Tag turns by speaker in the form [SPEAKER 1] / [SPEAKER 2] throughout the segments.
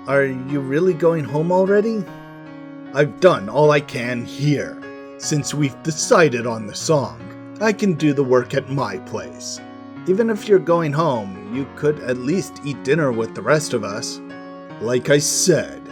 [SPEAKER 1] Are you really going home already? I've done all I can here. Since we've decided on the song, I can do the work at my place. Even if you're going home, you could at least eat dinner with the rest of us. Like I said,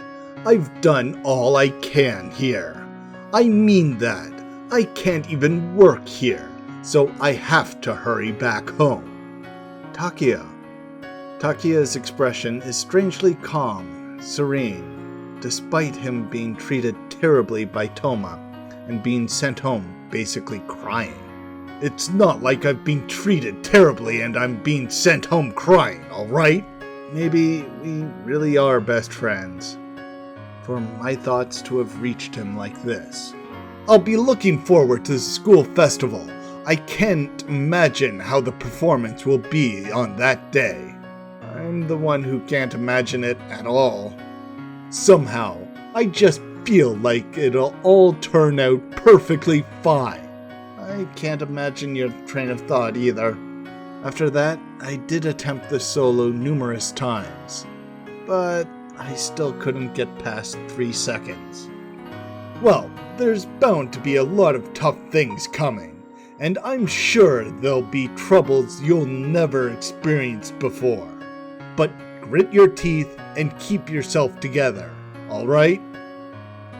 [SPEAKER 1] I've done all I can here. I mean that. I can't even work here, so I have to hurry back home. Takiya's expression is strangely calm, serene, despite him being treated terribly by Toma and being sent home basically crying. It's not like I've been treated terribly and I'm being sent home crying, alright? Maybe we really are best friends. For my thoughts to have reached him like this. I'll be looking forward to the school festival. I can't imagine how the performance will be on that day. I'm the one who can't imagine it at all. Somehow, I just feel like it'll all turn out perfectly fine. I can't imagine your train of thought either. After that, I did attempt the solo numerous times, but I still couldn't get past 3 seconds. Well, there's bound to be a lot of tough things coming, and I'm sure there'll be troubles you'll never experienced before. But grit your teeth and keep yourself together, alright?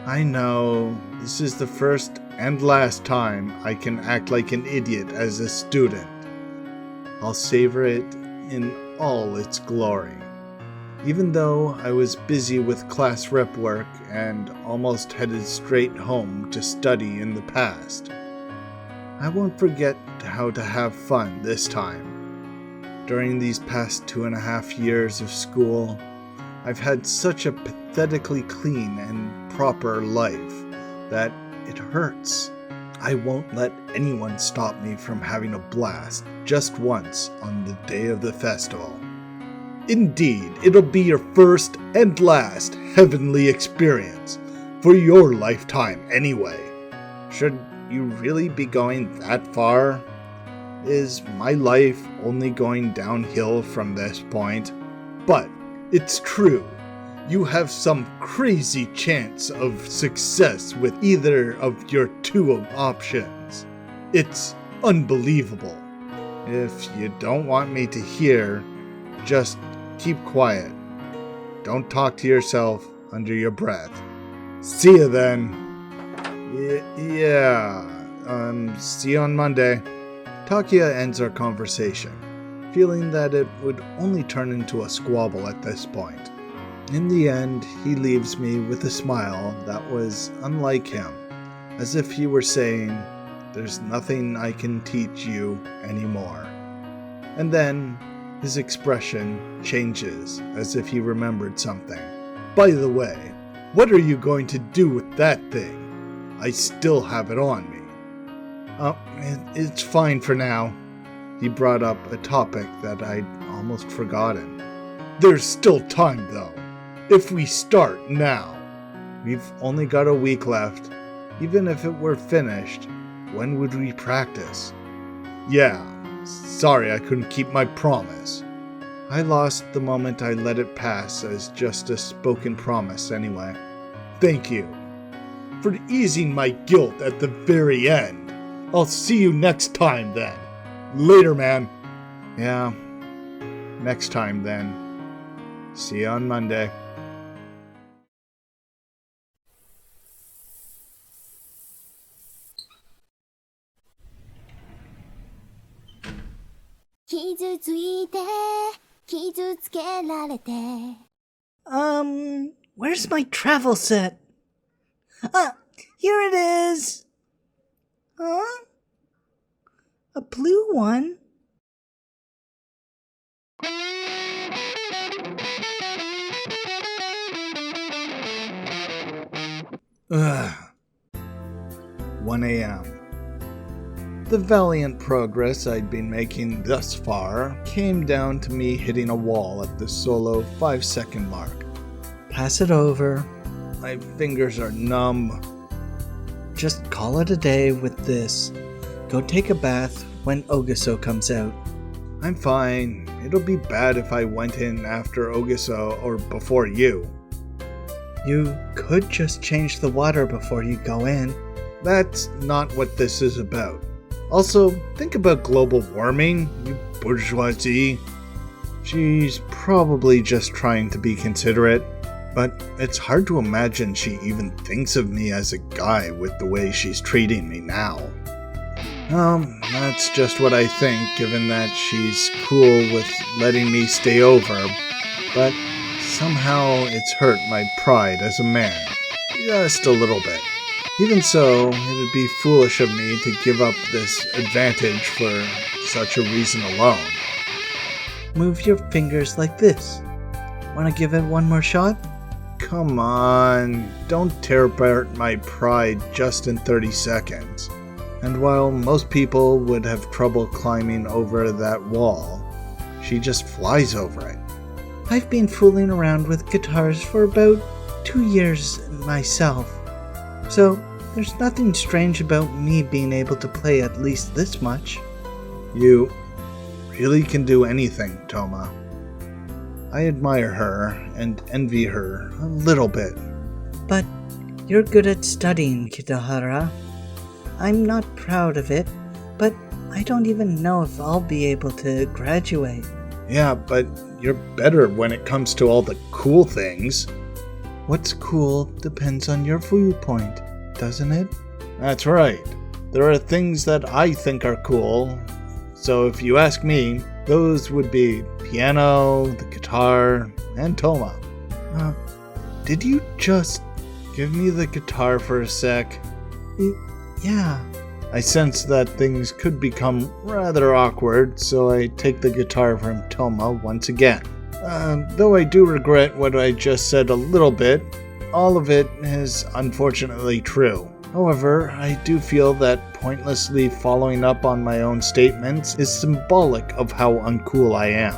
[SPEAKER 1] I know, this is the first and last time I can act like an idiot as a student. I'll savor it in all its glory. Even though I was busy with class rep work and almost headed straight home to study in the past, I won't forget how to have fun this time. During these past 2.5 years of school, I've had such a pathetically clean and proper life that it hurts. I won't let anyone stop me from having a blast just once on the day of the festival. Indeed, it'll be your first and last heavenly experience, for your lifetime anyway. Should you really be going that far? Is my life only going downhill from this point? But it's true. You have some crazy chance of success with either of your 2 options. It's unbelievable. If you don't want me to hear, just keep quiet. Don't talk to yourself under your breath. See you then. See you on Monday. Takiya ends our conversation, feeling that it would only turn into a squabble at this point. In the end, he leaves me with a smile that was unlike him, as if he were saying, "There's nothing I can teach you anymore." And then, his expression changes as if he remembered something. By the way, what are you going to do with that thing? I still have it on me. It's fine for now. He brought up a topic that I'd almost forgotten. There's still time though. If we start now. We've only got a week left. Even if it were finished, when would we practice? Yeah, sorry I couldn't keep my promise. I lost the moment I let it pass as just a spoken promise anyway. Thank you for easing my guilt at the very end. I'll see you next time then. Later, man. Yeah, next time then. See you on Monday.
[SPEAKER 2] Where's my travel set? Here it is! Huh? A blue one?
[SPEAKER 1] Ugh. 1 a.m. The valiant progress I'd been making thus far came down to me hitting a wall at the solo 5-second mark.
[SPEAKER 2] Pass it over.
[SPEAKER 1] My fingers are numb.
[SPEAKER 2] Just call it a day with this. Go take a bath when Ogiso comes out.
[SPEAKER 1] I'm fine. It'll be bad if I went in after Ogiso or before you.
[SPEAKER 2] You could just change the water before you go in.
[SPEAKER 1] That's not what this is about. Also, think about global warming, you bourgeoisie. She's probably just trying to be considerate, but it's hard to imagine she even thinks of me as a guy with the way she's treating me now. That's just what I think, given that she's cool with letting me stay over, but somehow it's hurt my pride as a man. Just a little bit. Even so, it'd be foolish of me to give up this advantage for such a reason alone.
[SPEAKER 2] Move your fingers like this. Want to give it one more shot?
[SPEAKER 1] Come on, don't tear apart my pride just in 30 seconds. And while most people would have trouble climbing over that wall, she just flies over it.
[SPEAKER 2] I've been fooling around with guitars for about 2 years myself, so there's nothing strange about me being able to play at least this much.
[SPEAKER 1] You really can do anything, Toma. I admire her and envy her a little bit.
[SPEAKER 2] But you're good at studying, Kitahara. I'm not proud of it, but I don't even know if I'll be able to graduate.
[SPEAKER 1] Yeah, but you're better when it comes to all the cool things.
[SPEAKER 2] What's cool depends on your viewpoint, doesn't it?
[SPEAKER 1] That's right. There are things that I think are cool. So if you ask me, those would be piano, the guitar, and Toma. Did you just give me the guitar for a sec?
[SPEAKER 2] Yeah.
[SPEAKER 1] I sense that things could become rather awkward, so I take the guitar from Toma once again. Though I do regret what I just said a little bit, all of it is unfortunately true. However, I do feel that pointlessly following up on my own statements is symbolic of how uncool I am.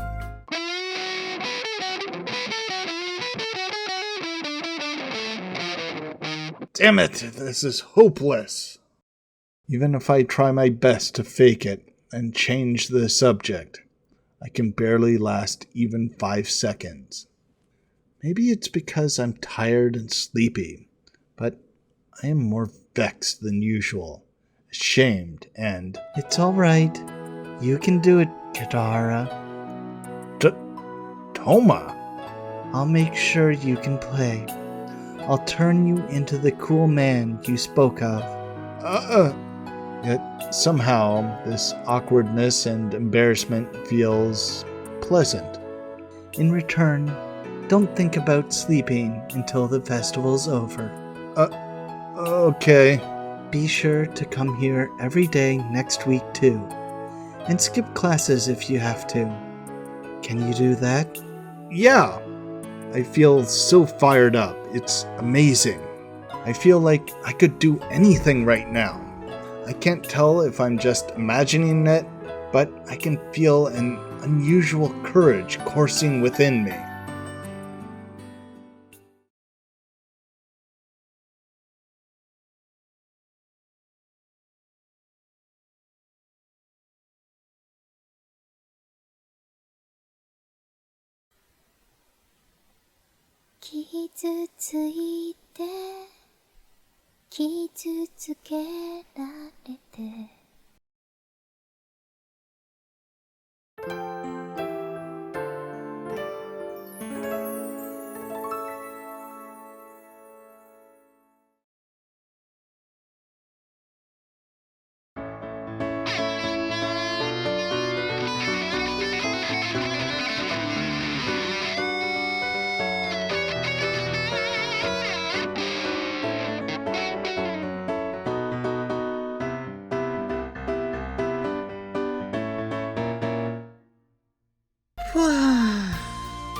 [SPEAKER 1] Damn it, this is hopeless. Even if I try my best to fake it and change the subject, I can barely last even 5 seconds. Maybe it's because I'm tired and sleepy, but I am more vexed than usual, ashamed, and...
[SPEAKER 2] It's alright. You can do it, Kitahara.
[SPEAKER 1] Toma!
[SPEAKER 2] I'll make sure you can play. I'll turn you into the cool man you spoke of.
[SPEAKER 1] Yet somehow this awkwardness and embarrassment feels pleasant.
[SPEAKER 2] In return, don't think about sleeping until the festival's over.
[SPEAKER 1] Okay.
[SPEAKER 2] Be sure to come here every day next week too, and skip classes if you have to. Can you do that?
[SPEAKER 1] Yeah. I feel so fired up. It's amazing. I feel like I could do anything right now. I can't tell if I'm just imagining it, but I can feel an unusual courage coursing within me.
[SPEAKER 3] 傷ついて傷つけられて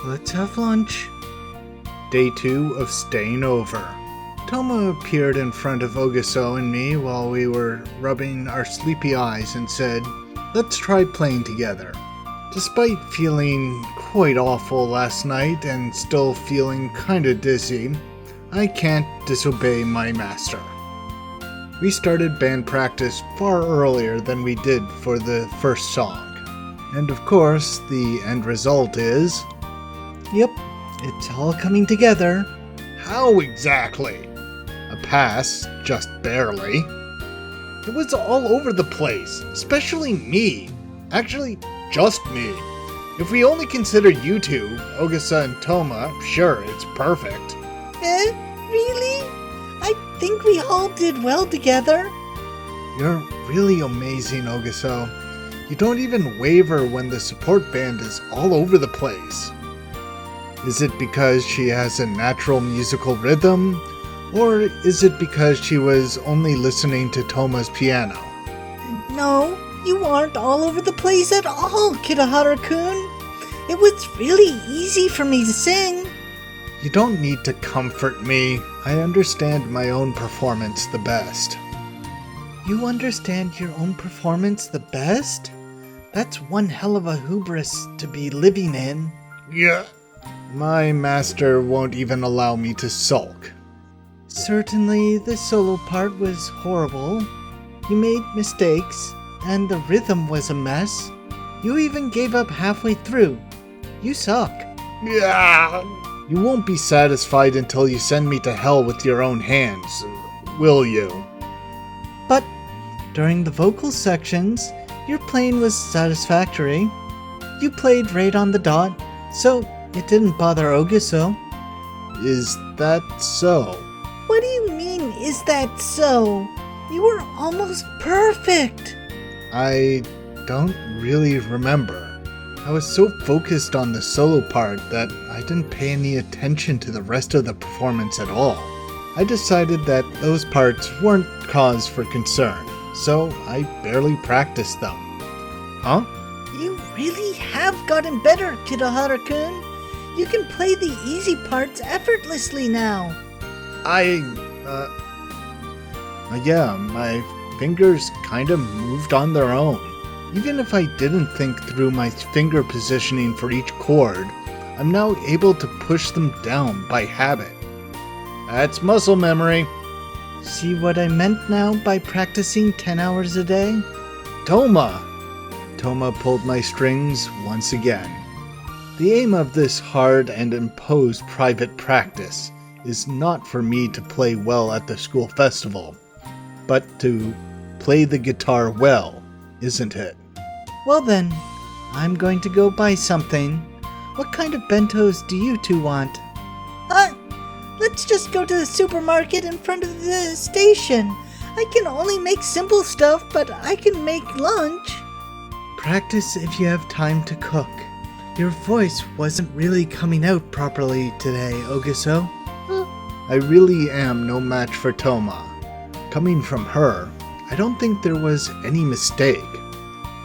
[SPEAKER 2] Let's have lunch.
[SPEAKER 1] Day 2 of staying over. Toma appeared in front of Ogiso and me while we were rubbing our sleepy eyes and said, "Let's try playing together." Despite feeling quite awful last night and still feeling kinda dizzy, I can't disobey my master. We started band practice far earlier than we did for the first song. And of course, the end result is...
[SPEAKER 2] Yep, it's all coming together.
[SPEAKER 1] How exactly? A pass, just barely. It was all over the place, especially me. Actually, just me. If we only consider you two, Ogasa and Toma, sure, it's perfect.
[SPEAKER 2] Really? I think we all did well together.
[SPEAKER 1] You're really amazing, Ogaso. You don't even waver when the support band is all over the place. Is it because she has a natural musical rhythm? Or is it because she was only listening to Toma's piano?
[SPEAKER 2] No, you aren't all over the place at all, Kitahara-kun. It was really easy for me to sing.
[SPEAKER 1] You don't need to comfort me. I understand my own performance the best.
[SPEAKER 2] You understand your own performance the best? That's one hell of a hubris to be living in.
[SPEAKER 1] Yeah. My master won't even allow me to sulk.
[SPEAKER 2] Certainly, the solo part was horrible. You made mistakes, and the rhythm was a mess. You even gave up halfway through. You suck.
[SPEAKER 1] Yeah. You won't be satisfied until you send me to hell with your own hands, will you?
[SPEAKER 2] But during the vocal sections, your playing was satisfactory. You played right on the dot, so it didn't bother Ogaso.
[SPEAKER 1] Is that so?
[SPEAKER 2] What do you mean, is that so? You were almost perfect.
[SPEAKER 1] I don't really remember. I was so focused on the solo part that I didn't pay any attention to the rest of the performance at all. I decided that those parts weren't cause for concern, so I barely practiced them. Huh?
[SPEAKER 2] You really have gotten better, Kitahara-kun. You can play the easy parts effortlessly now.
[SPEAKER 1] Yeah, my fingers kind of moved on their own. Even if I didn't think through my finger positioning for each chord, I'm now able to push them down by habit. That's muscle memory.
[SPEAKER 2] See what I meant now by practicing 10 hours a day?
[SPEAKER 1] Toma! Toma pulled my strings once again. The aim of this hard and imposed private practice is not for me to play well at the school festival, but to play the guitar well, isn't it?
[SPEAKER 2] Well then, I'm going to go buy something. What kind of bentos do you two want? Let's just go to the supermarket in front of the station. I can only make simple stuff, but I can make lunch. Practice if you have time to cook. Your voice wasn't really coming out properly today, Ogaso.
[SPEAKER 1] I really am no match for Toma. Coming from her, I don't think there was any mistake.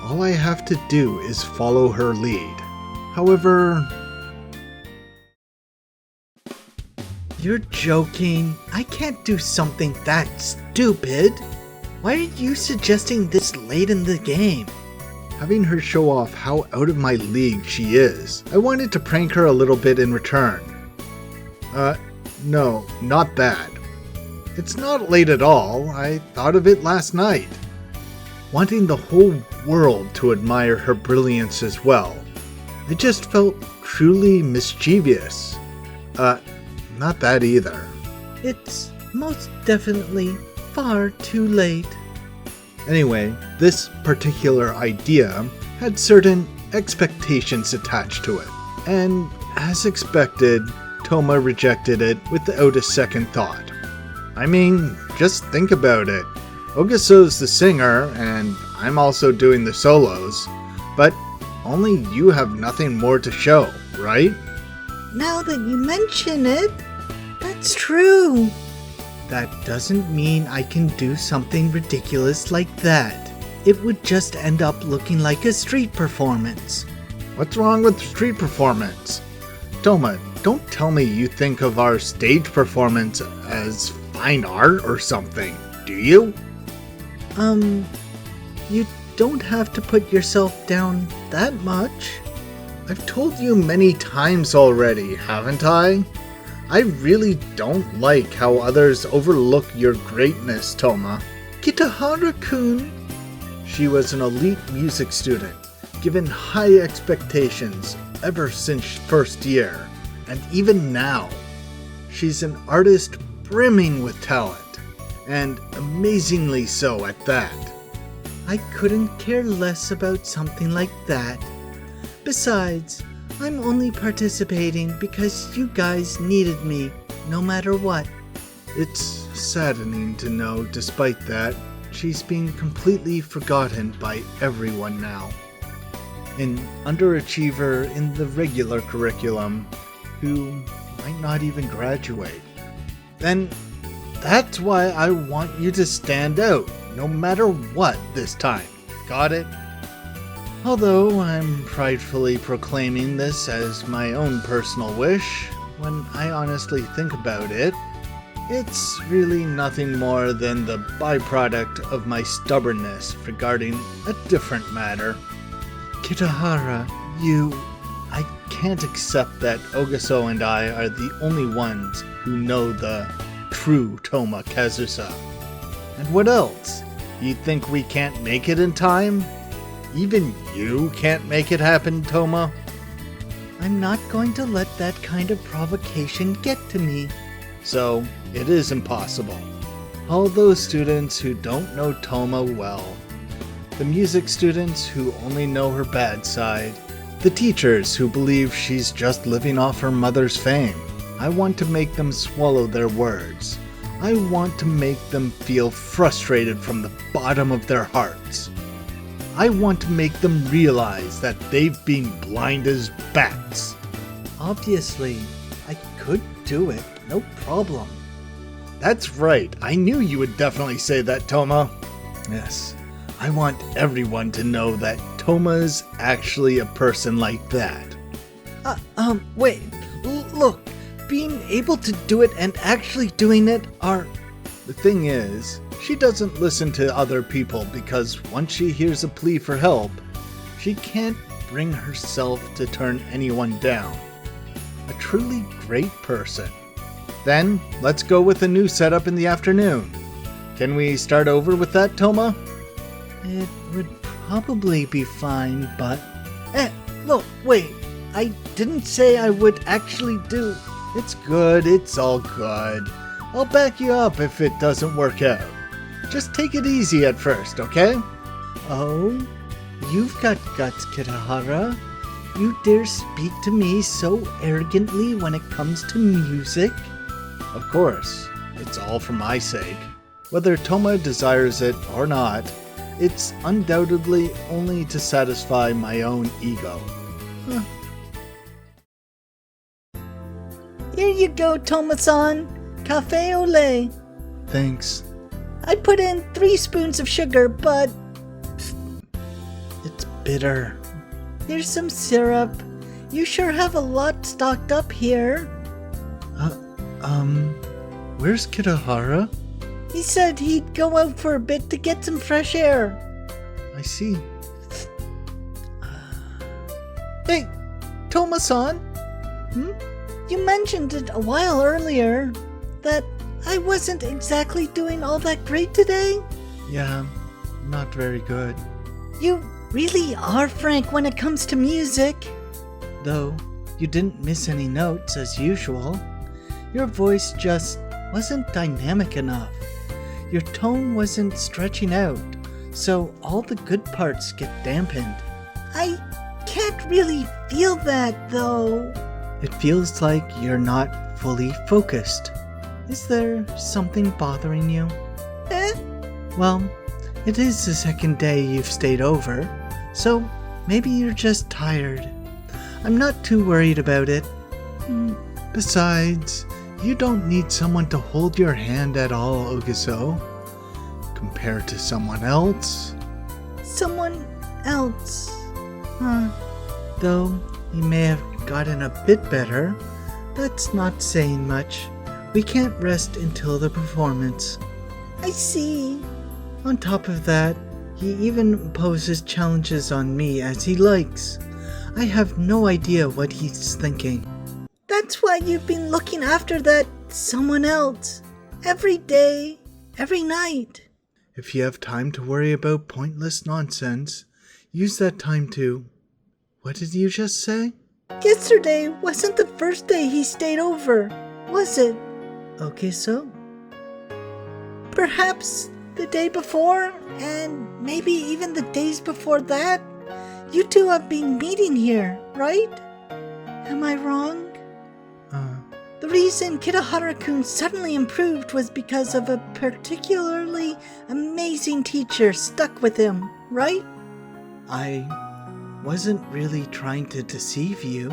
[SPEAKER 1] All I have to do is follow her lead. However...
[SPEAKER 2] You're joking. I can't do something that stupid. Why are you suggesting this late in the game?
[SPEAKER 1] Having her show off how out of my league she is, I wanted to prank her a little bit in return. No, not that. It's not late at all. I thought of it last night. Wanting the whole world to admire her brilliance as well. I just felt truly mischievous. Not that either.
[SPEAKER 2] It's most definitely far too late.
[SPEAKER 1] Anyway, this particular idea had certain expectations attached to it, and as expected, Toma rejected it without a second thought. I mean, just think about it. Ogaso's the singer, and I'm also doing the solos, but only you have nothing more to show, right?
[SPEAKER 2] Now that you mention it, that's true. That doesn't mean I can do something ridiculous like that. It would just end up looking like a street performance.
[SPEAKER 1] What's wrong with street performance? Toma, don't tell me you think of our stage performance as fine art or something, do you?
[SPEAKER 2] You don't have to put yourself down that much.
[SPEAKER 1] I've told you many times already, haven't I? I really don't like how others overlook your greatness, Toma.
[SPEAKER 2] Kitahara-kun.
[SPEAKER 1] She was an elite music student, given high expectations ever since first year, and even now. She's an artist brimming with talent, and amazingly so at that.
[SPEAKER 2] I couldn't care less about something like that. Besides, I'm only participating because you guys needed me, no matter what.
[SPEAKER 1] It's saddening to know, despite that, she's being completely forgotten by everyone now. An underachiever in the regular curriculum who might not even graduate. And that's why I want you to stand out, no matter what this time. Got it? Although I'm pridefully proclaiming this as my own personal wish, when I honestly think about it, it's really nothing more than the byproduct of my stubbornness regarding a different matter. Kitahara, I can't accept that Ogaso and I are the only ones who know the true Toma Kazusa. And what else? You think we can't make it in time? Even you can't make it happen, Toma?
[SPEAKER 2] I'm not going to let that kind of provocation get to me.
[SPEAKER 1] So, it is impossible. All those students who don't know Toma well, the music students who only know her bad side, the teachers who believe she's just living off her mother's fame. I want to make them swallow their words. I want to make them feel frustrated from the bottom of their hearts. I want to make them realize that they've been blind as bats.
[SPEAKER 2] Obviously, I could do it, no problem.
[SPEAKER 1] That's right, I knew you would definitely say that, Toma. Yes, I want everyone to know that Toma's actually a person like that.
[SPEAKER 2] Wait, look, being able to do it and actually doing it are...
[SPEAKER 1] The thing is, she doesn't listen to other people because once she hears a plea for help, she can't bring herself to turn anyone down. A truly great person. Then, let's go with a new setup in the afternoon. Can we start over with that, Toma?
[SPEAKER 2] It would probably be fine, but... Look, wait, I didn't say I would actually do...
[SPEAKER 1] It's good, it's all good. I'll back you up if it doesn't work out. Just take it easy at first, okay?
[SPEAKER 2] Oh, you've got guts, Kitahara. You dare speak to me so arrogantly when it comes to music?
[SPEAKER 1] Of course, it's all for my sake. Whether Toma desires it or not, it's undoubtedly only to satisfy my own ego.
[SPEAKER 2] Here you go, Toma-san. Cafe au lait.
[SPEAKER 1] Thanks.
[SPEAKER 2] I put in 3 spoons of sugar, but...
[SPEAKER 1] It's bitter.
[SPEAKER 2] Here's some syrup. You sure have a lot stocked up here.
[SPEAKER 1] Where's Kitahara?
[SPEAKER 2] He said he'd go out for a bit to get some fresh air.
[SPEAKER 1] I see.
[SPEAKER 2] Hey, Toma-san. You mentioned it a while earlier, that I wasn't exactly doing all that great today.
[SPEAKER 1] Yeah, not very good.
[SPEAKER 2] You really are frank when it comes to music. Though, you didn't miss any notes as usual. Your voice just wasn't dynamic enough. Your tone wasn't stretching out, so all the good parts get dampened. I can't really feel that, though. It feels like you're not fully focused. Is there something bothering you? Well, it is the second day you've stayed over, so maybe you're just tired. I'm not too worried about it.
[SPEAKER 1] Besides, you don't need someone to hold your hand at all, Ogaso. Compared to someone else.
[SPEAKER 2] Someone else? Though he may have gotten a bit better, that's not saying much. We can't rest until the performance. I see. On top of that, he even imposes challenges on me as he likes. I have no idea what he's thinking. That's why you've been looking after that someone else. Every day, every night.
[SPEAKER 1] If you have time to worry about pointless nonsense, use that time to... What did you just say?
[SPEAKER 2] Yesterday wasn't the first day he stayed over, was it? Okay, so? Perhaps the day before, and maybe even the days before that, you two have been meeting here, right? Am I wrong? The reason Kitahara-kun suddenly improved was because of a particularly amazing teacher stuck with him, right? I wasn't really trying to deceive you.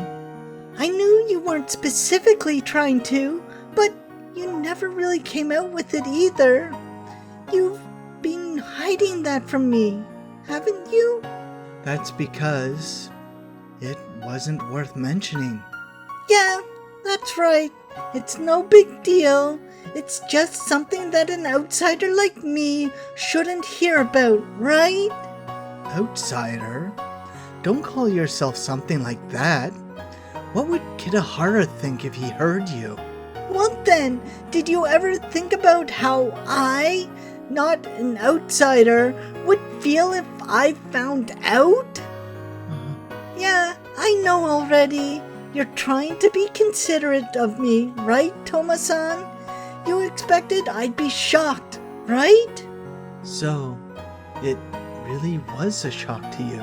[SPEAKER 2] I knew you weren't specifically trying to, but you never really came out with it either. You've been hiding that from me, haven't you? That's because it wasn't worth mentioning. Yeah, that's right. It's no big deal. It's just something that an outsider like me shouldn't hear about, right? Outsider? Don't call yourself something like that. What would Kitahara think if he heard you? Well then, did you ever think about how I, not an outsider, would feel if I found out? Yeah, I know already. You're trying to be considerate of me, right, Toma-san? You expected I'd be shocked, right? So, it really was a shock to you?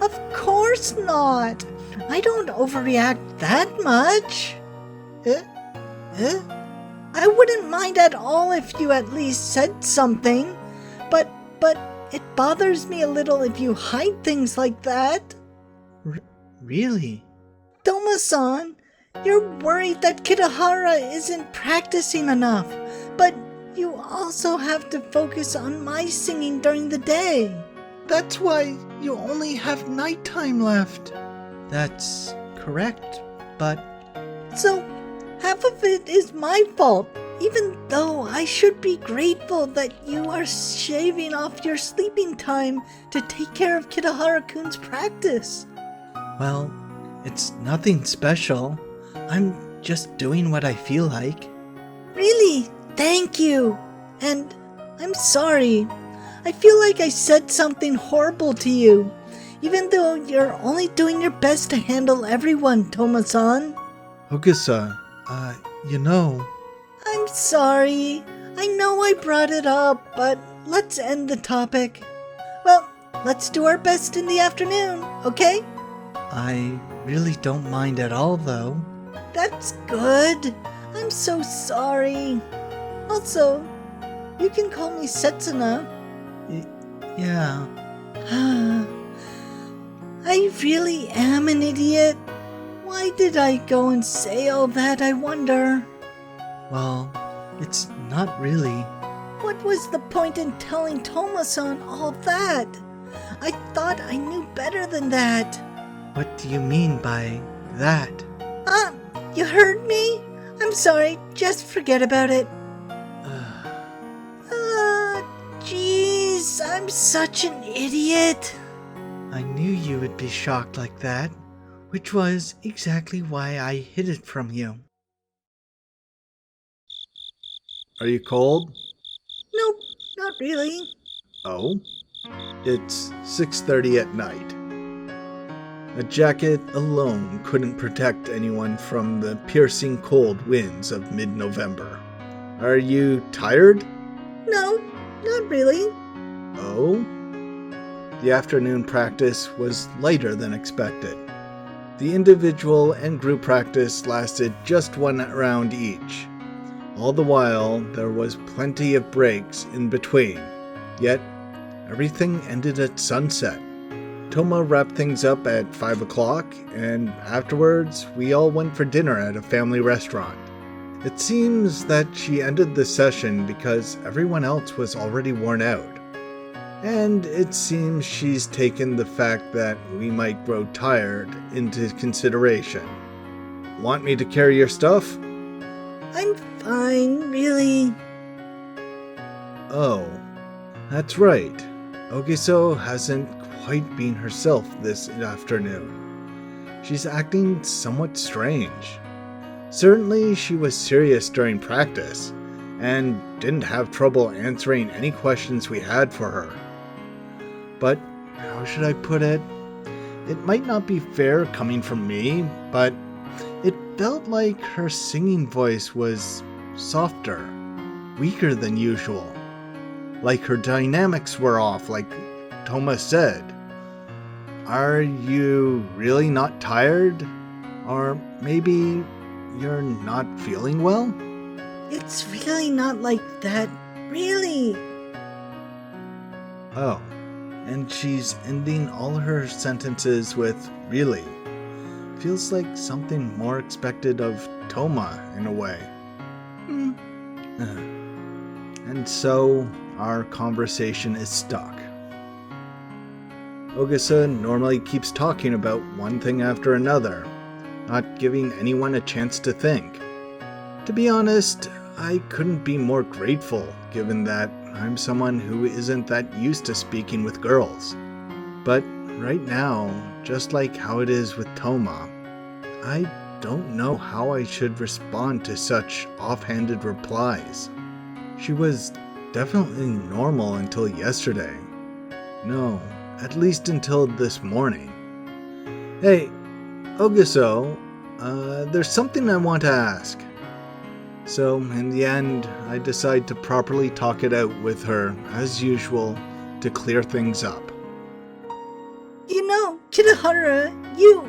[SPEAKER 2] Of course not. I don't overreact that much. I wouldn't mind at all if you at least said something, but it bothers me a little if you hide things like that. Really? Toma-san, you're worried that Kitahara isn't practicing enough, but you also have to focus on my singing during the day. That's why you only have nighttime left. That's correct, but... So, half of it is my fault, even though I should be grateful that you are shaving off your sleeping time to take care of Kitahara-kun's practice. Well, it's nothing special. I'm just doing what I feel like. Really? Thank you. And I'm sorry. I feel like I said something horrible to you, even though you're only doing your best to handle everyone, Toma-san. Ogisa, you know... I'm sorry. I know I brought it up, but let's end the topic. Well, let's do our best in the afternoon, okay? I really don't mind at all, though. That's good. I'm so sorry. Also, you can call me Setsuna. Yeah. I really am an idiot. Why did I go and say all that, I wonder? Well, it's not really. What was the point in telling Toma-san all that? I thought I knew better than that. What do you mean by that? You heard me? I'm sorry, just forget about it. Jeez, I'm such an idiot. I knew you would be shocked like that, which was exactly why I hid it from you.
[SPEAKER 1] Are you cold?
[SPEAKER 2] Nope, not really.
[SPEAKER 1] Oh? It's 6:30 at night. A jacket alone couldn't protect anyone from the piercing cold winds of mid-November. Are you tired?
[SPEAKER 2] No, not really.
[SPEAKER 1] Oh? The afternoon practice was lighter than expected. The individual and group practice lasted just one round each. All the while, there was plenty of breaks in between. Yet, everything ended at sunset. Toma wrapped things up at 5 o'clock, and afterwards, we all went for dinner at a family restaurant. It seems that she ended the session because everyone else was already worn out. And it seems she's taken the fact that we might grow tired into consideration. Want me to carry your stuff?
[SPEAKER 2] I'm fine, really.
[SPEAKER 1] Oh, that's right. Ogiso hasn't quite been herself this afternoon. She's acting somewhat strange. Certainly she was serious during practice, and didn't have trouble answering any questions we had for her. But how should I put it? It might not be fair coming from me, but it felt like her singing voice was softer, weaker than usual. Like her dynamics were off, like Toma said. Are you really not tired? Or maybe you're not feeling well?
[SPEAKER 2] It's really not like that, really.
[SPEAKER 1] Oh, and she's ending all her sentences with really. Feels like something more expected of Toma in a way. And so, our conversation is stuck. Ogisa normally keeps talking about one thing after another, not giving anyone a chance to think. To be honest, I couldn't be more grateful, given that I'm someone who isn't that used to speaking with girls. But right now, just like how it is with Toma, I don't know how I should respond to such offhanded replies. She was definitely normal until yesterday. No, at least until this morning. Hey, Ogiso, there's something I want to ask. So, in the end, I decide to properly talk it out with her, as usual, to clear things up.
[SPEAKER 2] You know, Kitahara, you...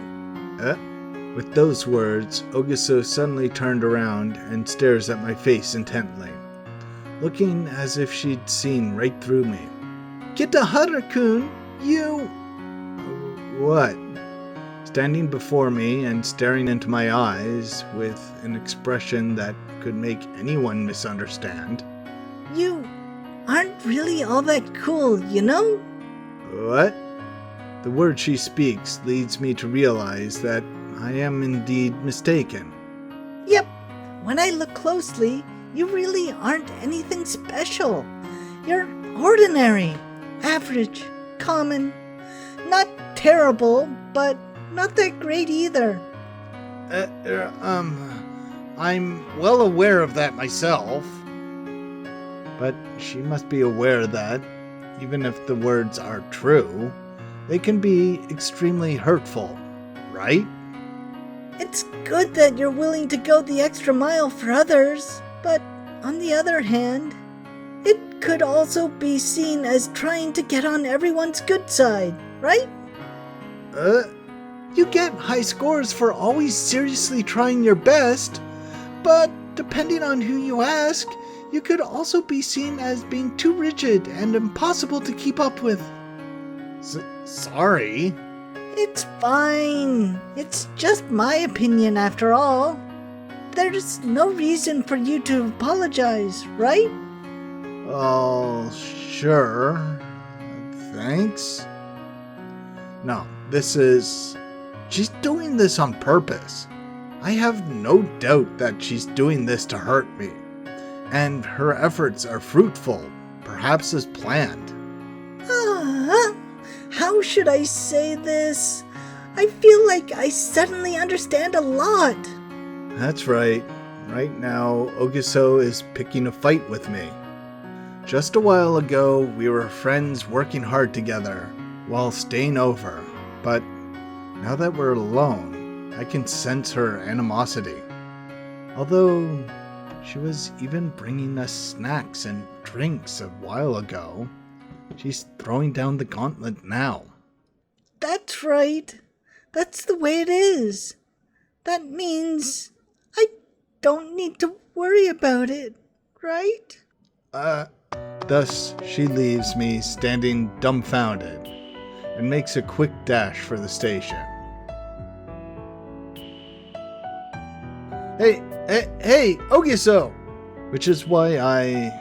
[SPEAKER 1] With those words, Ogiso suddenly turned around and stares at my face intently, looking as if she'd seen right through me.
[SPEAKER 2] Kitahara-kun, you...
[SPEAKER 1] What? Standing before me and staring into my eyes with an expression that could make anyone misunderstand.
[SPEAKER 2] You aren't really all that cool, you know?
[SPEAKER 1] What? The word she speaks leads me to realize that I am indeed mistaken.
[SPEAKER 2] Yep. When I look closely, you really aren't anything special. You're ordinary, average, common. Not terrible, but not that great either.
[SPEAKER 1] I'm well aware of that myself. But she must be aware that, even if the words are true, they can be extremely hurtful, right?
[SPEAKER 2] It's good that you're willing to go the extra mile for others, but on the other hand, it could also be seen as trying to get on everyone's good side, right?
[SPEAKER 1] You get high scores for always seriously trying your best, but depending on who you ask, you could also be seen as being too rigid and impossible to keep up with. Sorry.
[SPEAKER 2] It's fine. It's just my opinion after all. There's no reason for you to apologize, right?
[SPEAKER 1] Oh, sure. Thanks. No, she's doing this on purpose. I have no doubt that she's doing this to hurt me. And her efforts are fruitful, perhaps as planned.
[SPEAKER 2] How should I say this? I feel like I suddenly understand a lot.
[SPEAKER 1] That's right. Right now, Ogiso is picking a fight with me. Just a while ago, we were friends working hard together while staying over. But now that we're alone, I can sense her animosity. Although she was even bringing us snacks and drinks a while ago, she's throwing down the gauntlet now.
[SPEAKER 2] That's right. That's the way it is. That means I don't need to worry about it, right?
[SPEAKER 1] Thus, she leaves me standing dumbfounded and makes a quick dash for the station. Hey, Ogiso! Which is why I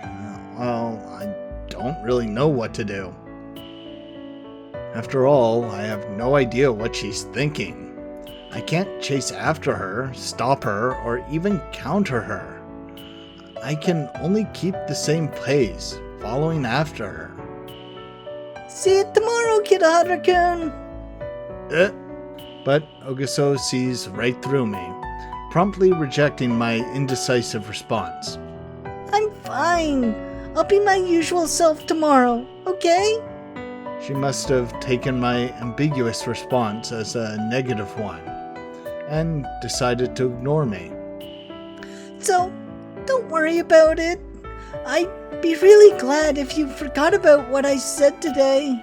[SPEAKER 1] don't really know what to do. After all, I have no idea what she's thinking. I can't chase after her, stop her, or even counter her. I can only keep the same pace, following after her.
[SPEAKER 2] See you tomorrow, Kitahara-kun.
[SPEAKER 1] But Ogiso sees right through me, promptly rejecting my indecisive response.
[SPEAKER 2] I'm fine. I'll be my usual self tomorrow, okay?
[SPEAKER 1] She must have taken my ambiguous response as a negative one, and decided to ignore me.
[SPEAKER 2] So, don't don't worry about it. I'd be really glad if you forgot about what I said today.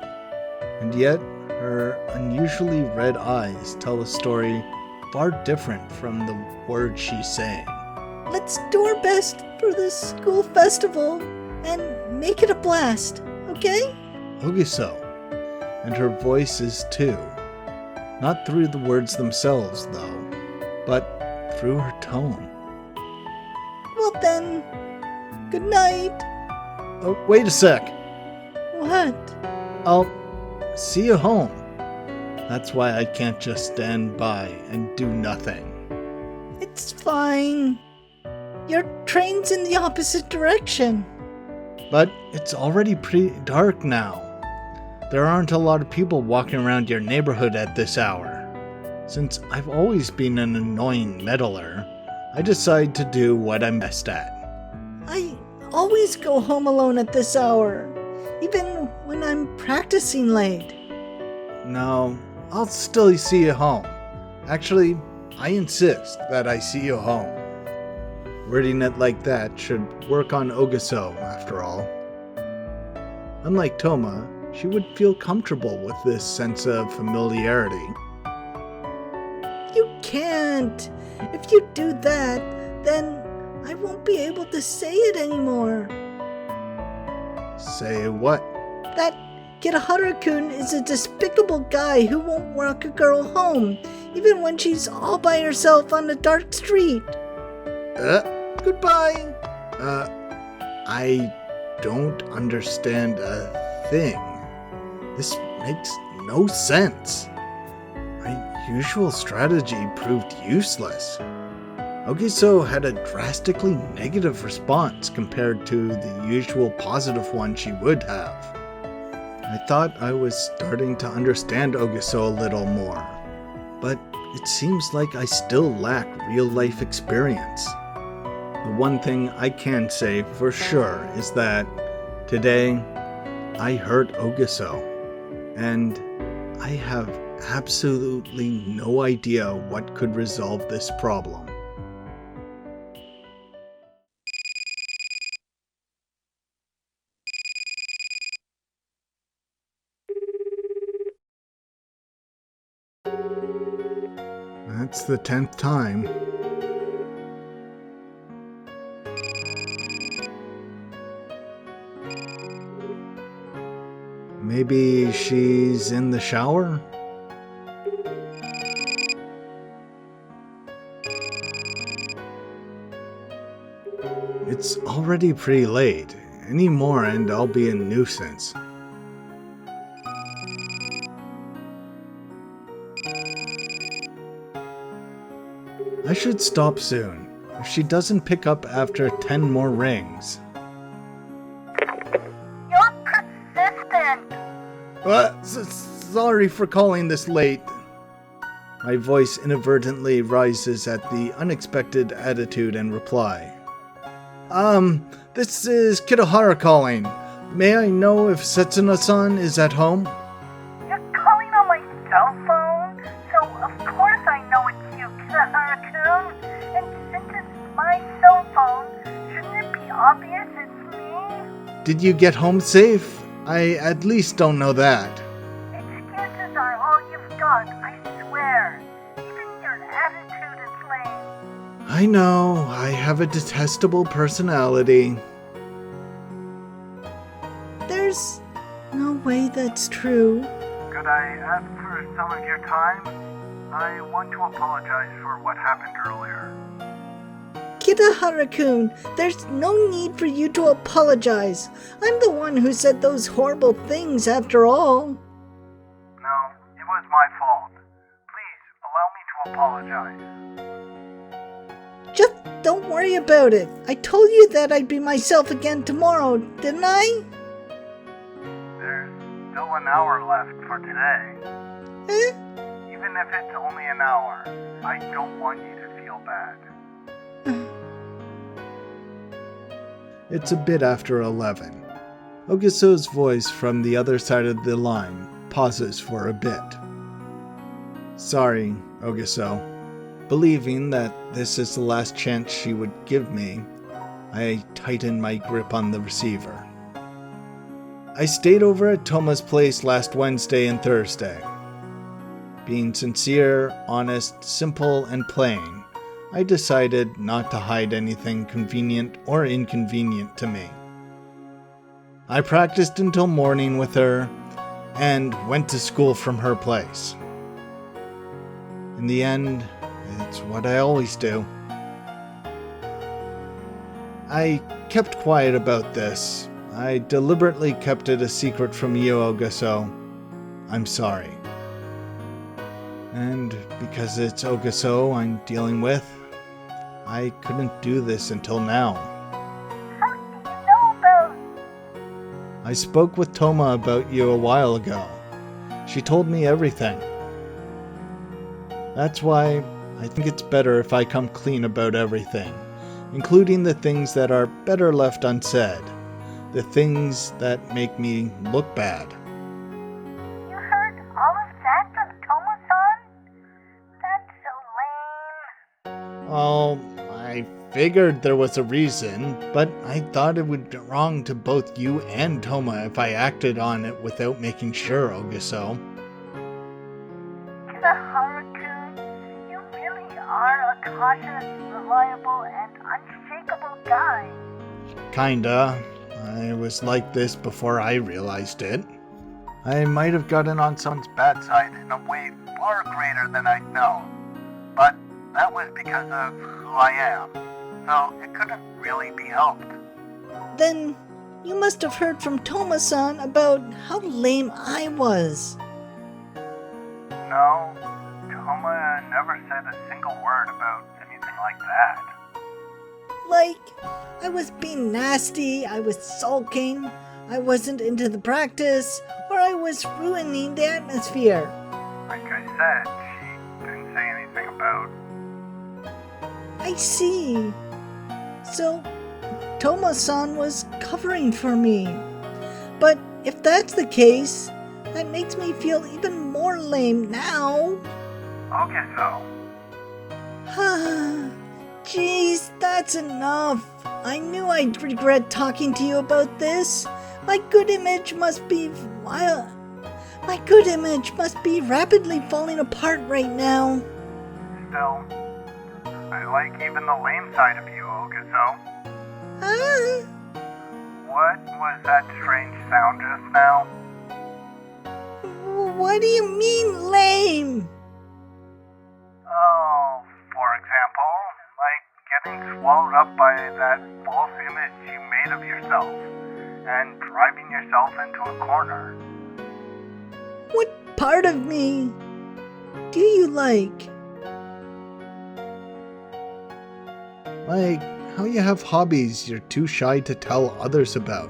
[SPEAKER 1] And yet, her unusually red eyes tell a story far different from the words she's saying.
[SPEAKER 2] Let's do our best for this school festival and make it a blast, okay?
[SPEAKER 1] Ogiso. And her voice is too. Not through the words themselves, though, but through her tone.
[SPEAKER 2] Well then, good night.
[SPEAKER 1] Oh, wait a sec.
[SPEAKER 2] What?
[SPEAKER 1] I'll see you home. That's why I can't just stand by and do nothing.
[SPEAKER 2] It's fine. Your train's in the opposite direction.
[SPEAKER 1] But it's already pretty dark now. There aren't a lot of people walking around your neighborhood at this hour. Since I've always been an annoying meddler, I decide to do what I'm best at.
[SPEAKER 2] I always go home alone at this hour, even when I'm practicing late.
[SPEAKER 1] No, I'll still see you home. Actually, I insist that I see you home. Wording it like that should work on Ogiso, after all. Unlike Toma, she would feel comfortable with this sense of familiarity.
[SPEAKER 2] You can't. If you do that, then I won't be able to say it anymore.
[SPEAKER 1] Say what?
[SPEAKER 2] That Kirahara-kun is a despicable guy who won't walk a girl home, even when she's all by herself on a dark street.
[SPEAKER 1] Goodbye. I don't understand a thing. This makes no sense. My usual strategy proved useless. Ogiso had a drastically negative response compared to the usual positive one she would have. I thought I was starting to understand Ogiso a little more, but it seems like I still lack real-life experience. The one thing I can say for sure is that today I hurt Ogiso, and I have absolutely no idea what could resolve this problem. That's the 10th time. Maybe she's in the shower? It's already pretty late. Any more and I'll be a nuisance. I should stop soon, if she doesn't pick up after 10 more rings.
[SPEAKER 4] You're persistent.
[SPEAKER 1] Sorry for calling this late. My voice inadvertently rises at the unexpected attitude and reply. This is Kitahara calling. May I know if Setsuna-san is at home?
[SPEAKER 4] You're calling on my cell phone? So of course I know it's you, Kitahara-kun. And since it's my cell phone, shouldn't it be obvious it's me?
[SPEAKER 1] Did you get home safe? I at least don't know that.
[SPEAKER 4] Excuses are all you've got, I swear. Even your attitude is lame.
[SPEAKER 1] I know, I have a detestable personality.
[SPEAKER 2] There's no way that's true.
[SPEAKER 5] Could I ask for some of your time? I want to apologize for what happened earlier.
[SPEAKER 2] Kitahara-kun, there's no need for you to apologize. I'm the one who said those horrible things after all.
[SPEAKER 5] No, it was my fault. Please, allow me to apologize.
[SPEAKER 2] Just don't worry about it. I told you that I'd be myself again tomorrow, didn't I?
[SPEAKER 5] There's still an hour left for today.
[SPEAKER 2] Eh?
[SPEAKER 5] Even if it's only an hour, I don't want you to feel bad.
[SPEAKER 1] It's a bit after 11. Ogiso's voice from the other side of the line pauses for a bit. Sorry, Ogiso. Believing that this is the last chance she would give me, I tightened my grip on the receiver. I stayed over at Toma's place last Wednesday and Thursday. Being sincere, honest, simple, and plain, I decided not to hide anything convenient or inconvenient to me. I practiced until morning with her and went to school from her place. In the end, it's what I always do. I kept quiet about this. I deliberately kept it a secret from you, Ogaso. I'm sorry. And because it's Ogaso I'm dealing with, I couldn't do this until now.
[SPEAKER 4] How do you know about...
[SPEAKER 1] I spoke with Toma about you a while ago. She told me everything. That's why I think it's better if I come clean about everything, including the things that are better left unsaid, the things that make me look bad.
[SPEAKER 4] You heard all of that from Tomo-san? That's so lame.
[SPEAKER 1] Well, I figured there was a reason, but I thought it would be wrong to both you and Toma if I acted on it without making sure, Ogaso.
[SPEAKER 4] Haruku, you really are a cautious, reliable, and unshakable guy.
[SPEAKER 1] Kinda. I was like this before I realized it. I might have gotten on someone's bad side in a way far greater than I'd known. But that was because of who I am. So it couldn't really be helped.
[SPEAKER 2] Then you must have heard from Toma-san about how lame I was.
[SPEAKER 5] No, Toma never said a single word about anything like that.
[SPEAKER 2] Like, I was being nasty, I was sulking, I wasn't into the practice, or I was ruining the atmosphere.
[SPEAKER 5] Like I said, she didn't say anything about...
[SPEAKER 2] I see. So, Toma-san was covering for me. But if that's the case, that makes me feel even more lame now.
[SPEAKER 5] Okay, so.
[SPEAKER 2] Jeez, that's enough. I knew I'd regret talking to you about this. My good image must be rapidly falling apart right now.
[SPEAKER 5] Still, I like even the lame side of you, Ogaso. What was that strange sound just now?
[SPEAKER 2] What do you mean, lame?
[SPEAKER 5] Oh, for example, like getting swallowed up by that false image you made of yourself and driving yourself into a corner.
[SPEAKER 2] What part of me do you like?
[SPEAKER 1] Like how you have hobbies you're too shy to tell others about.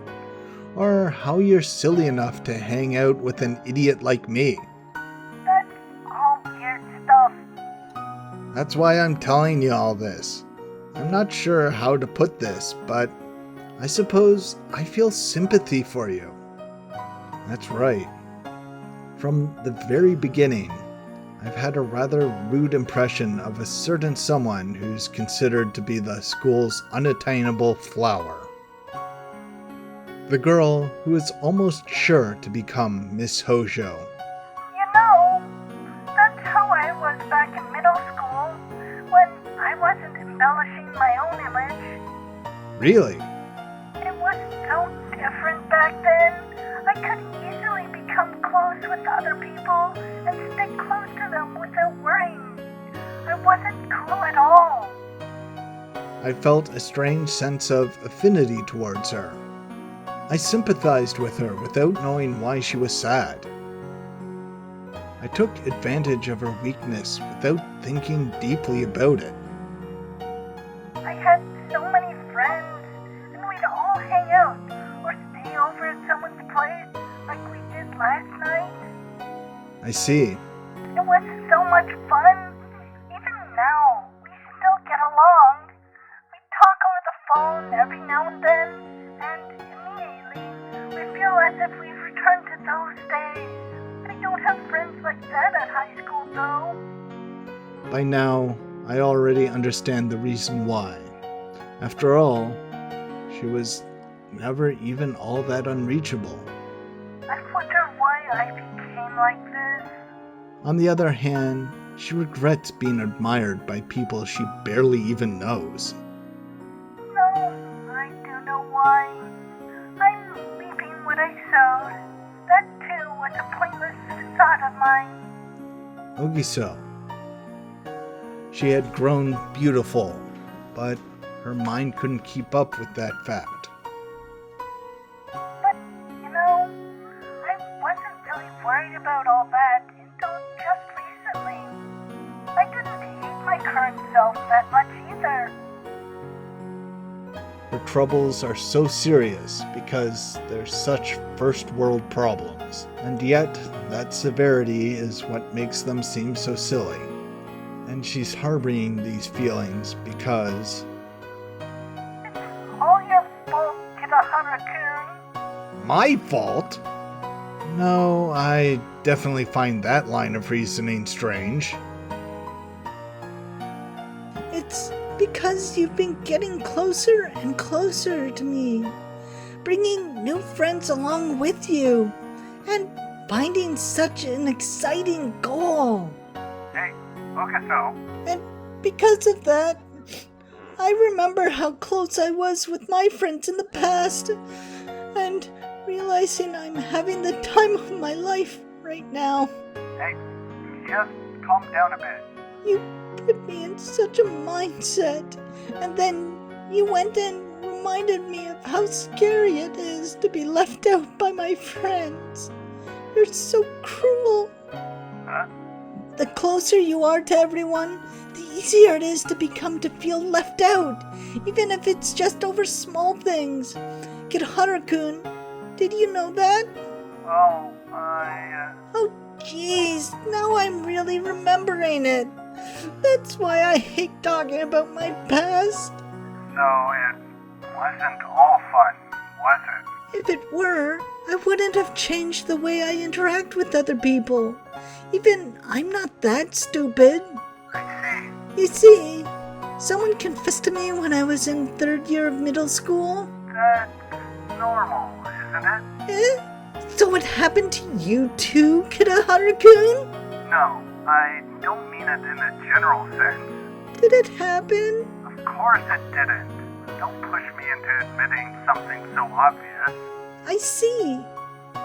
[SPEAKER 1] Or how you're silly enough to hang out with an idiot like me.
[SPEAKER 4] That's all weird stuff.
[SPEAKER 1] That's why I'm telling you all this. I'm not sure how to put this, but I suppose I feel sympathy for you. That's right. From the very beginning, I've had a rather rude impression of a certain someone who's considered to be the school's unattainable flower. The girl who is almost sure to become Miss Hojo.
[SPEAKER 4] You know, that's how I was back in middle school when I wasn't embellishing my own image.
[SPEAKER 1] Really?
[SPEAKER 4] It was so different back then. I could easily become close with other people and stick close to them without worrying. I wasn't cool at all.
[SPEAKER 1] I felt a strange sense of affinity towards her. I sympathized with her without knowing why she was sad. I took advantage of her weakness without thinking deeply about it.
[SPEAKER 4] I had so many friends, and we'd all hang out or stay over at someone's place like we did last night.
[SPEAKER 1] I see.
[SPEAKER 4] It was so much fun. Even now, we still get along. We talk over the phone every now and then, and immediately we feel as if we've returned to those days. I don't have friends like that at high school, though.
[SPEAKER 1] By now, I already understand the reason why. After all, she was never even all that unreachable.
[SPEAKER 4] I wonder why I became like this.
[SPEAKER 1] On the other hand, she regrets being admired by people she barely even knows.
[SPEAKER 4] No, I do know why. I'm reaping what I sowed. That too was a pointless thought of mine.
[SPEAKER 1] Ogiso. She had grown beautiful, but her mind couldn't keep up with that fact.
[SPEAKER 4] But, you know, I wasn't really worried about all that until just recently. I didn't hate my current self that much either.
[SPEAKER 1] Her troubles are so serious because they're such first world problems, and yet that severity is what makes them seem so silly. And she's harboring these feelings because
[SPEAKER 4] All your fault, Kitahara-kun.
[SPEAKER 1] my fault? No, I definitely find that line of reasoning strange.
[SPEAKER 2] It's because you've been getting closer and closer to me, bringing new friends along with you, and finding such an exciting goal.
[SPEAKER 5] Hey, Ogiso.
[SPEAKER 2] And because of that, I remember how close I was with my friends in the past, and realizing I'm having the time of my life right now.
[SPEAKER 5] Hey, just calm down a bit.
[SPEAKER 2] You put me in such a mindset, and then you went and reminded me of how scary it is to be left out by my friends. You're so cruel.
[SPEAKER 5] Huh?
[SPEAKER 2] The closer you are to everyone, the easier it is to feel left out, even if it's just over small things. Kid-Haru-kun, did you know that?
[SPEAKER 5] Well,
[SPEAKER 2] Oh jeez, now I'm really remembering it. That's why I hate talking about my past.
[SPEAKER 5] So it wasn't all fun, was it?
[SPEAKER 2] If it were, I wouldn't have changed the way I interact with other people. Even I'm not that stupid.
[SPEAKER 5] I
[SPEAKER 2] You see, someone confessed to me when I was in 3rd year of middle school.
[SPEAKER 5] see. That's normal, isn't it?
[SPEAKER 2] So it happened to you too, Kid-Haru-kun?
[SPEAKER 5] No, I don't mean it in a general sense.
[SPEAKER 2] Did it happen?
[SPEAKER 5] Of course it didn't. Don't push me into admitting something so obvious.
[SPEAKER 2] I see.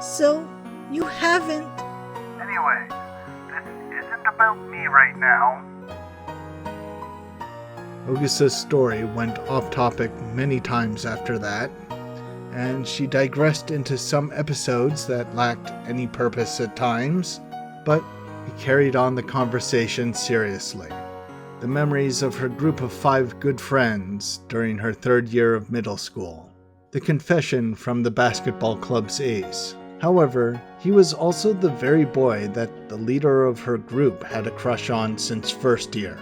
[SPEAKER 2] So, you haven't.
[SPEAKER 5] Anyway, this isn't about me right now.
[SPEAKER 1] Ogisa's story went off topic many times after that, and she digressed into some episodes that lacked any purpose at times, but he carried on the conversation seriously. The memories of her group of 5 good friends during her 3rd year of middle school. The confession from the basketball club's ace. However, he was also the very boy that the leader of her group had a crush on since 1st year.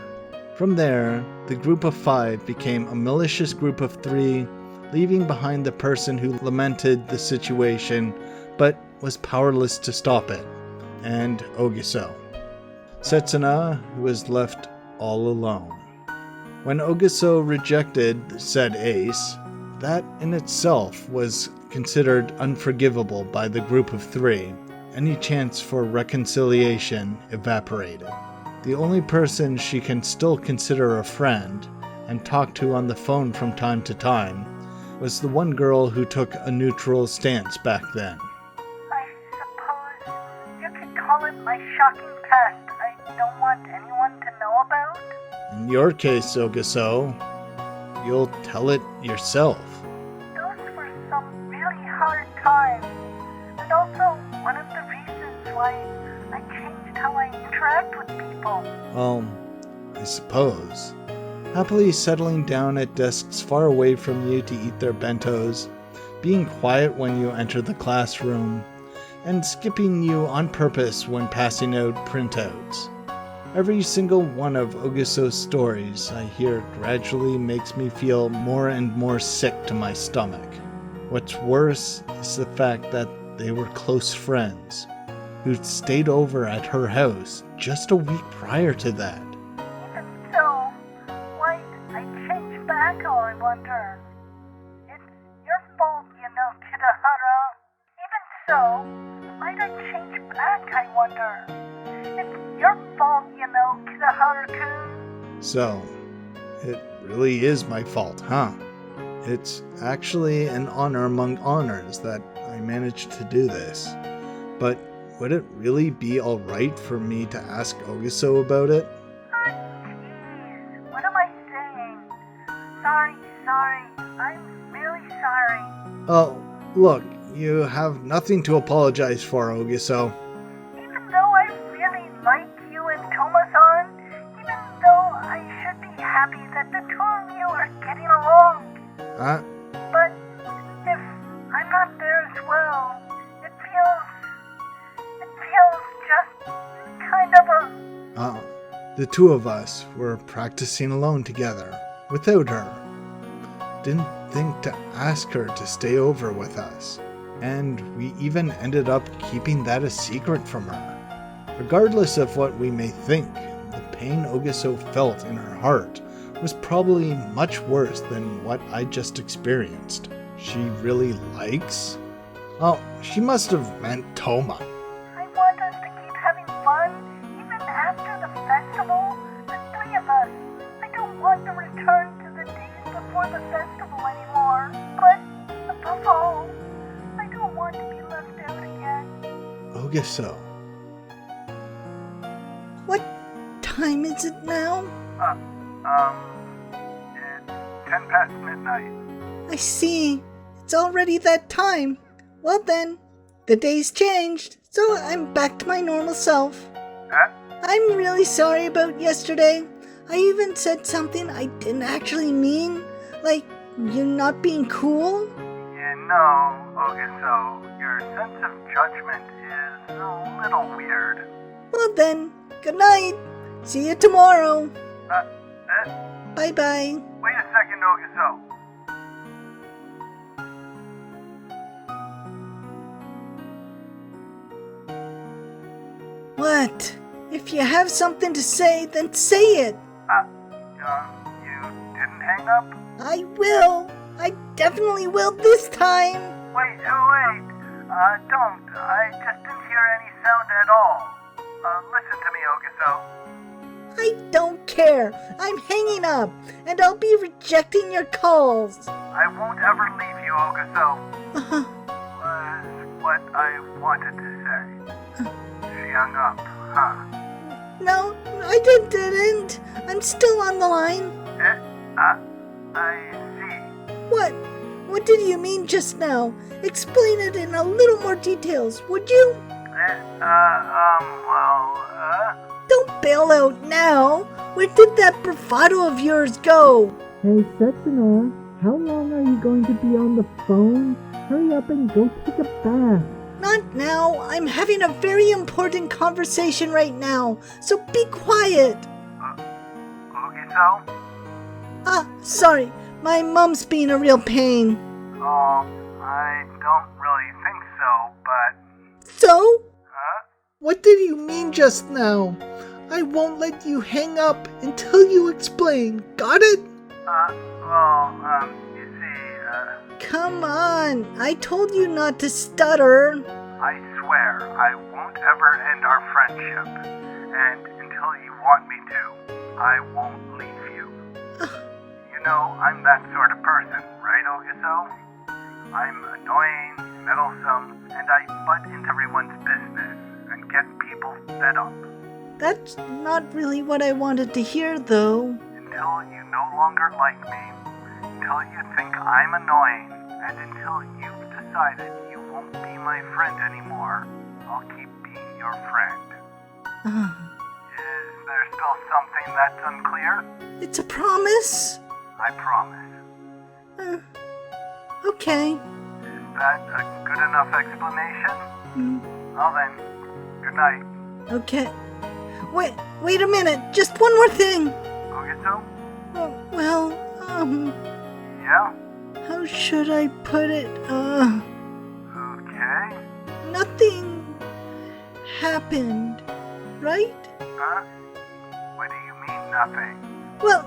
[SPEAKER 1] From there, the group of 5 became a malicious group of 3, leaving behind the person who lamented the situation but was powerless to stop it, and Ogiso. Setsuna, who was left all alone. When Ogiso rejected said ace, that in itself was considered unforgivable by the group of 3. Any chance for reconciliation evaporated. The only person she can still consider a friend and talk to on the phone from time to time was the one girl who took a neutral stance back then.
[SPEAKER 4] I suppose you could call it my shocking past I don't want anyone to know about.
[SPEAKER 1] In your case, Ogiso, you'll tell it yourself.
[SPEAKER 4] Those were some really hard times, and also one of the reasons why I changed how I interact with people.
[SPEAKER 1] Well, I suppose. Happily settling down at desks far away from you to eat their bentos, being quiet when you enter the classroom, and skipping you on purpose when passing out printouts. Every single one of Ogiso's stories I hear gradually makes me feel more and more sick to my stomach. What's worse is the fact that they were close friends, who'd stayed over at her house just a week prior to that.
[SPEAKER 4] Even so, why I changed back, I wonder. It so, might I change back, I wonder? It's your fault, Kitaharu-kun.
[SPEAKER 1] So, it really is my fault, huh? It's actually an honor among honors that I managed to do this. But would it really be alright for me to ask Ogiso about it?
[SPEAKER 4] Jeez, what am I saying? Sorry, I'm really sorry.
[SPEAKER 1] Oh, look, you have nothing to apologize for, Ogiso.
[SPEAKER 4] Even though I really like you and Toma-san, even though I should be happy that the two of you are getting along,
[SPEAKER 1] Huh?
[SPEAKER 4] but if I'm not there as well, it feels just kind of a...
[SPEAKER 1] The two of us were practicing alone together, without her. Didn't think to ask her to stay over with us, and we even ended up keeping that a secret from her. Regardless of what we may think, the pain Ogiso felt in her heart was probably much worse than what I just experienced. She really likes? Oh, she must have meant Toma.
[SPEAKER 4] I want us to keep having fun, even after the festival, the three of us. I don't want to return to the days before the festival anymore, but above all, I don't want to be left out again.
[SPEAKER 1] Ogiso.
[SPEAKER 2] What time is it now?
[SPEAKER 5] It's 10 past midnight.
[SPEAKER 2] I see. It's already that time. Well then, the day's changed, so I'm back to my normal self. I'm really sorry about yesterday. I even said something I didn't actually mean, like you not being cool.
[SPEAKER 5] You know, Ogiso, your sense of judgment is a little weird.
[SPEAKER 2] Well then, good night. See you tomorrow. Bye-bye.
[SPEAKER 5] Wait a second, Ogiso.
[SPEAKER 2] What? If you have something to say, then say it.
[SPEAKER 5] You didn't hang up?
[SPEAKER 2] I will. I definitely will this time.
[SPEAKER 5] Wait, don't. I just didn't hear any sound at all. Listen to me, Ogiso.
[SPEAKER 2] I don't care. I'm hanging up, and I'll be rejecting your calls.
[SPEAKER 5] I won't ever leave you, Ogiso. Was what I wanted to say. She hung up, huh?
[SPEAKER 2] No, I didn't. I'm still on the line.
[SPEAKER 5] I see.
[SPEAKER 2] What? What did you mean just now? Explain it in a little more details, would you? Don't bail out now. Where did that bravado of yours go?
[SPEAKER 6] Hey, Setsuna, how long are you going to be on the phone? Hurry up and go take a bath.
[SPEAKER 2] Not now. I'm having a very important conversation right now, so be quiet.
[SPEAKER 5] Ogiso?
[SPEAKER 2] Sorry. My mom's being a real pain.
[SPEAKER 5] Oh, I don't really think so, but...
[SPEAKER 2] So?
[SPEAKER 1] What did you mean just now? I won't let you hang up until you explain. Got it?
[SPEAKER 5] You see,
[SPEAKER 2] Come on. I told you not to stutter.
[SPEAKER 5] I swear I won't ever end our friendship. And until you want me to, I won't leave you. You know, I'm that sort of person, right, Ogiso? I'm annoying, meddlesome, and I butt into everyone's business and get people fed up.
[SPEAKER 2] That's not really what I wanted to hear, though.
[SPEAKER 5] Until you no longer like me, until you think I'm annoying, and until you've decided you won't be my friend anymore, I'll keep being your friend. Is there still something that's unclear?
[SPEAKER 2] It's a promise?
[SPEAKER 5] I promise.
[SPEAKER 2] Okay.
[SPEAKER 5] Is that a good enough explanation? Well then, good night.
[SPEAKER 2] Okay. Wait a minute. Just one more thing.
[SPEAKER 5] Ogiso?
[SPEAKER 2] Well,
[SPEAKER 5] Yeah?
[SPEAKER 2] how should I put it?
[SPEAKER 5] Okay.
[SPEAKER 2] Nothing happened, right?
[SPEAKER 5] What do you mean, nothing?
[SPEAKER 2] Well,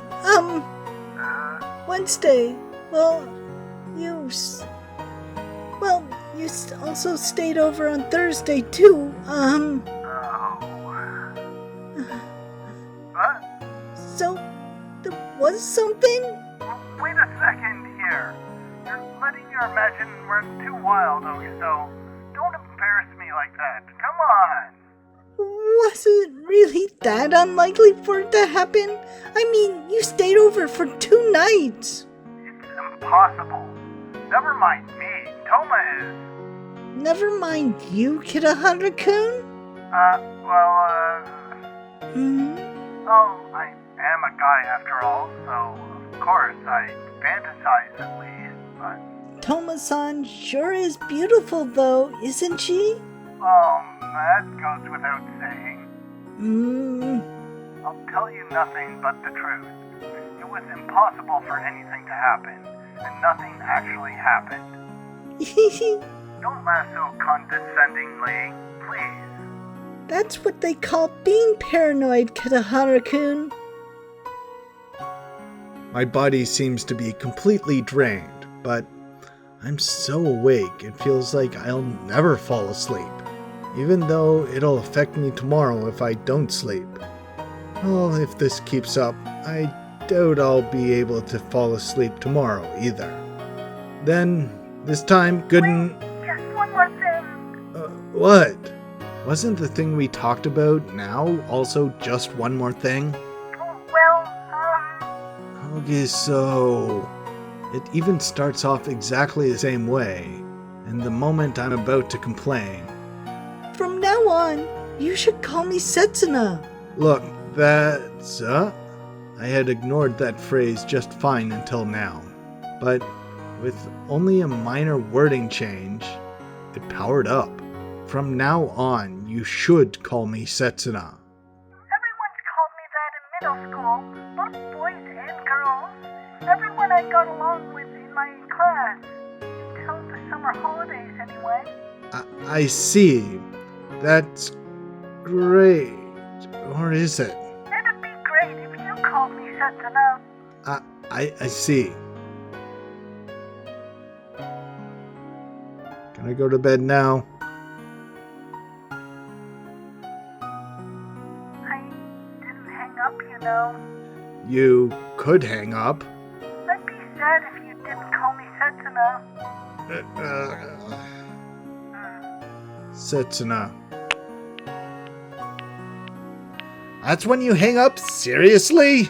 [SPEAKER 2] Wednesday. Well, also stayed over on Thursday, too.
[SPEAKER 5] Oh. What?
[SPEAKER 2] So, there was something?
[SPEAKER 5] Wait a second here. You're letting your imagination run too wild, so don't embarrass me like that. Come on.
[SPEAKER 2] Was it really that unlikely for it to happen? I mean, you stayed over for 2 nights.
[SPEAKER 5] It's impossible. Never mind me. Toma is.
[SPEAKER 2] Never mind you, Kitahara-kun? Hmm?
[SPEAKER 5] Oh, I am a guy after all, so of course I fantasize at least, but...
[SPEAKER 2] Toma-san sure is beautiful, though, isn't she?
[SPEAKER 5] That goes without saying. I'll tell you nothing but the truth. It was impossible for anything to happen, and nothing actually happened. Don't laugh so condescendingly, please.
[SPEAKER 2] That's what they call being paranoid, Kitahara-kun.
[SPEAKER 1] My body seems to be completely drained, but I'm so awake it feels like I'll never fall asleep, even though it'll affect me tomorrow if I don't sleep. Well, if this keeps up, I doubt I'll be able to fall asleep tomorrow either. Then, this time,
[SPEAKER 4] Just one more thing.
[SPEAKER 1] What? Wasn't the thing we talked about now also just one more thing? Okay, so... It even starts off exactly the same way, and the moment I'm about to complain...
[SPEAKER 2] From now on, you should call me Setsuna.
[SPEAKER 1] Look, that's... I had ignored that phrase just fine until now, but with only a minor wording change, it powered up. From now on, you should call me Setsuna.
[SPEAKER 4] Everyone's called me that in middle school, both boys and girls. Everyone I got along with in my class. Until the summer holidays, anyway.
[SPEAKER 1] I see. That's great. Or is it?
[SPEAKER 4] It'd be great if you called me Setsuna.
[SPEAKER 1] I see. Can I go to bed now?
[SPEAKER 4] I didn't hang up, you know.
[SPEAKER 1] You could hang up.
[SPEAKER 4] I'd be sad if you didn't call me Setsuna.
[SPEAKER 1] Setsuna. That's when you hang up? Seriously?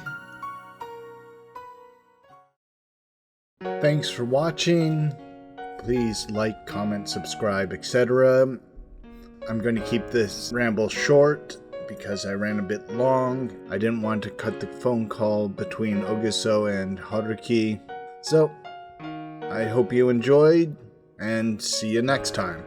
[SPEAKER 1] Thanks for watching. Please like, comment, subscribe, etc. I'm going to keep this ramble short because I ran a bit long. I didn't want to cut the phone call between Ogiso and Haruki. So, I hope you enjoyed, and see you next time.